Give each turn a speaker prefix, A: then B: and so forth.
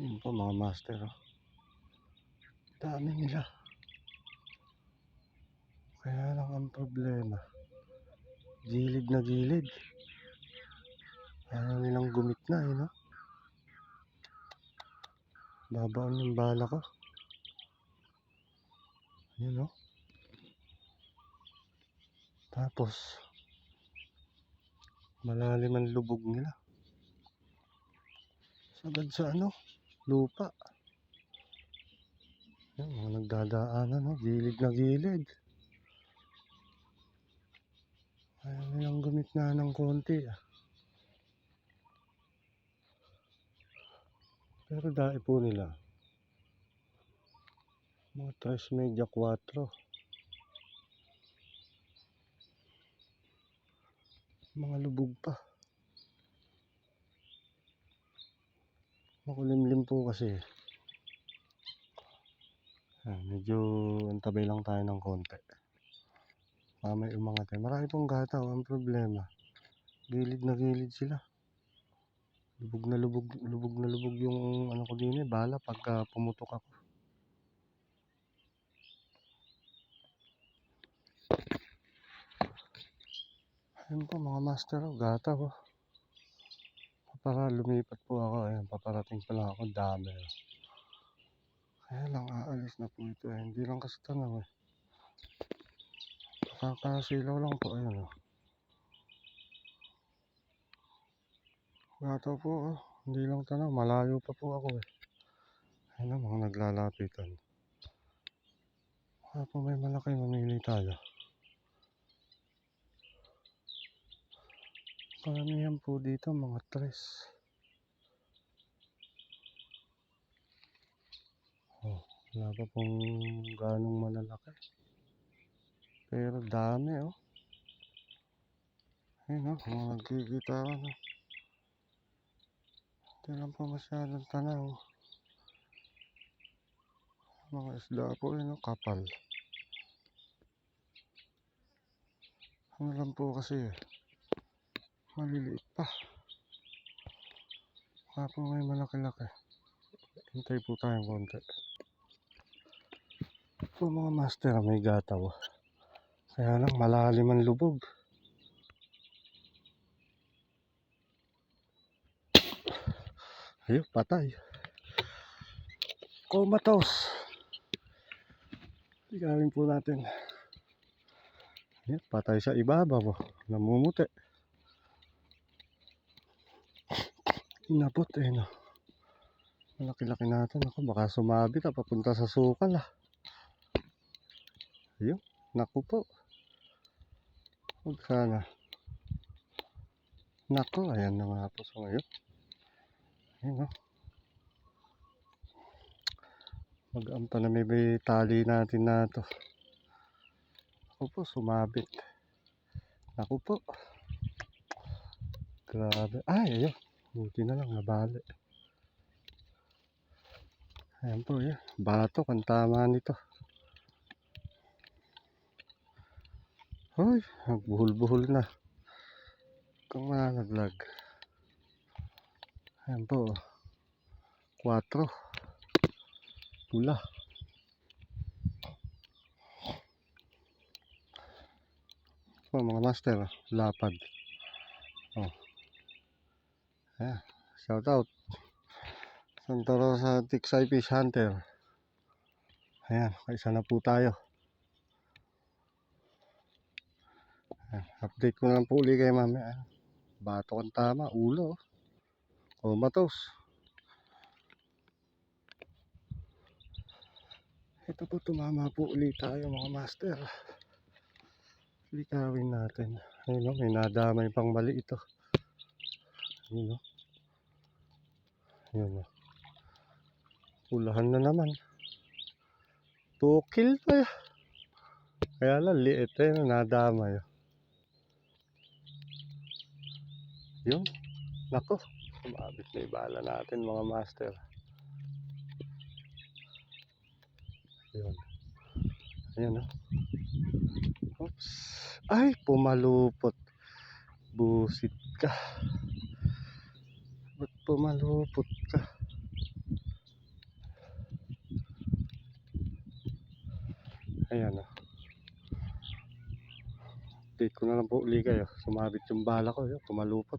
A: Yun po mga master, oh. Dami nila. Kaya lang ang problema, gilid na gilid. Ayaw nilang gumitna, no? Babaon yung bala ko. Yun, no? Tapos malalim ang lubog nila. Sagad sa lupa. Yan, mga nagdadaanan, no? Gilid na gilid. Ayaw nilang gumitna ng konti, ah. Pero dahil po nila mga 3.4 mga lubog pa. Makulimlim po kasi. Medyo antabay lang tayo ng konti. May umangat tayo. Marami pong gataw. Ang problema, gilid na gilid sila. Lubog na lubog yung ko din, bala pagka pumutok ako. Ayun po mga master, gataw. Para lumipat po ako. Ayan, paparating pa lang ako. Dami. Kaya lang aalis na po ito. Hindi lang kasi tanaw. Kakasilaw lang po. Ayan. Gataw po. Hindi lang tanaw. Malayo pa po ako. Ayun, mga naglalapitan. Kaya po may malaki, mamili tayo. Karamihan po dito mga 3. Wala pa pong ganong malalaki. Pero dami, oh. Ayun, mga nagkikita ka, no. Hindi lang po masyadong tanaw. Mga isda po, kapal. Ano lang po kasi, maliliit pa. Kaya po may malaki-laki. Hintay po tayong konti. Po mga master, may gataw. Kaya lang malalim ang lubog. Ayun, patay. Comatose. Tigawin po natin. Ayun, patay sa ibabaw. Namumuti. Inabot, no. Malaki-laki natin. Ako, baka sumabit papunta sa sukal, ah. Ayun, naku po. Huwag sana. Naku, ayan na nga po sa ngayon. Ayun, no. Mag-ampa na may tali natin na to. Naku po, sumabit. Naku po. Grabe. Ay, ayun. Buti na lang, nabali. Ayan po, yan. Batok, ang tama nito. Hoy, nagbuhol-buhol na. Kung malaglag. Ayan po. 4. Pula. Mga master, lapad. Ayan, shout out. Santa Rosa Tiksay Fish Hunter. Ayan, kaisa na po tayo. Ayan, update ko na lang po ulit kayo mamaya. Batok ang tama, ulo. Comatose. Ito po, tumama po ulit tayo mga master. Likawin natin. Ayun, may nadamay pang mali ito. Ayun, ayun, pulahan na naman. Tukil pa. Kaya lang liit, nadamay. Yun, nako, sumabit na ibala natin mga master. Yun, ayun, oops, ay pumalupot. Busit ka. Ba't pumalupot ka? Ayan o. Update ko na lang po uli kayo. Sumabit yung bala ko. Yun, kumalupot.